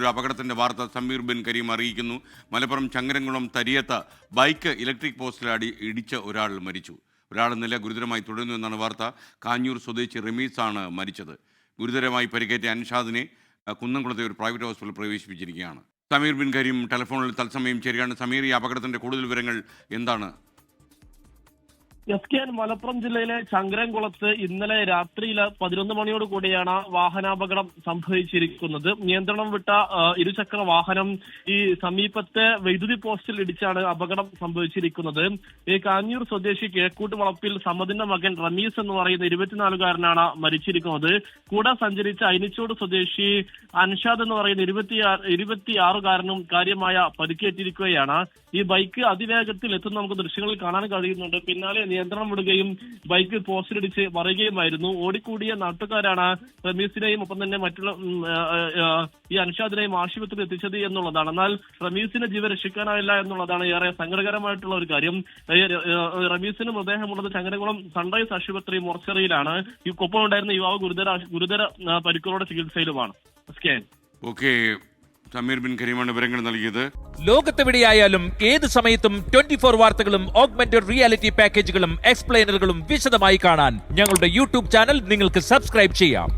ഒരു അപകടത്തിന്റെ വാർത്ത സമീർ ബിൻ കരീം അറിയിക്കുന്നു. മലപ്പുറം ചങ്ങരംകുളം തരിയത്ത ബൈക്ക് ഇലക്ട്രിക് പോസ്റ്റിൽ ഇടിച്ച ഒരാൾ മരിച്ചു. ഒരാൾ നില ഗുരുതരമായി തുടരുന്നു എന്നാണ് വാർത്ത. കാഞ്ഞൂർ സ്വദേശി റമീസാണ് മരിച്ചത്. ഗുരുതരമായി പരിക്കേറ്റ അൻഷാദിനെ കുന്നംകുളത്തെ ഒരു പ്രൈവറ്റ് ഹോസ്പിറ്റലിൽ പ്രവേശിപ്പിച്ചിരിക്കുകയാണ്. സമീർ ബിൻ കരീം ടെലിഫോണിൽ തത്സമയം ചേരുകയാണ്. സമീർ, ഈ അപകടത്തിന്റെ കൂടുതൽ വിവരങ്ങൾ എന്താണ്? എസ് മലപ്പുറം ജില്ലയിലെ ചങ്ങരംകുളത്ത് ഇന്നലെ രാത്രിയിൽ 11 മണിയോട് കൂടിയാണ് വാഹനാപകടം സംഭവിച്ചിരിക്കുന്നത്. നിയന്ത്രണം വിട്ട ഇരുചക്ര വാഹനം ഈ സമീപത്തെ വൈദ്യുതി പോസ്റ്റിൽ ഇടിച്ചാണ് അപകടം സംഭവിച്ചിരിക്കുന്നത്. ഈ കാഞ്ഞൂർ സ്വദേശി കിഴക്കൂട്ട് വളപ്പിൽ സമദിന്റെ മകൻ റമീസ് എന്ന് പറയുന്ന 24-കാരനാണ് മരിച്ചിരിക്കുന്നത്. കൂടെ സഞ്ചരിച്ച അയിനിച്ചോട് സ്വദേശി അൻഷാദ് എന്ന് പറയുന്ന 26-കാരനും കാര്യമായ പരിക്കേറ്റിരിക്കുകയാണ്. ഈ ബൈക്ക് അതിവേഗത്തിൽ എത്തുന്ന നമുക്ക് ദൃശ്യങ്ങളിൽ കാണാൻ കഴിയുന്നുണ്ട്. പിന്നാലെ നിയന്ത്രണം വിടുകയും ബൈക്ക് പോസ്റ്റിലിടിച്ച് മറിയുകയുമായിരുന്നു. ഓടിക്കൂടിയ നാട്ടുകാരാണ് റമീസിനെയും ഒപ്പം തന്നെ മറ്റുള്ള ഈ അൻഷാദിനെയും ആശുപത്രിയിൽ എത്തിച്ചത് എന്നുള്ളതാണ്. എന്നാൽ റമീസിനെ ജീവൻ രക്ഷിക്കാനായില്ല എന്നുള്ളതാണ് ഏറെ സങ്കടകരമായിട്ടുള്ള ഒരു കാര്യം. റമീസിന് മൃതദേഹമുള്ളത് ചങ്ങരകുളം സൺറൈസ് ആശുപത്രി മോർച്ചറിയിലാണ്. ഈ ഒപ്പം ഉണ്ടായിരുന്ന യുവാവ് ഗുരുതര പരിക്കുകളോടെ ചികിത്സയിലുമാണ്. ഓക്കെ, സമീർ ബിൻ കരീമാണ് വിവരങ്ങൾ നൽകിയത്. ലോകത്തെവിടെയായാലും ഏത് സമയത്തും 24 വാർത്തകളും ഓഗ്മെന്റഡ് റിയാലിറ്റി പാക്കേജുകളും എക്സ്പ്ലെയിനറുകളും വിശദമായി കാണാൻ ഞങ്ങളുടെ യൂട്യൂബ് ചാനൽ നിങ്ങൾക്ക് സബ്സ്ക്രൈബ് ചെയ്യാം.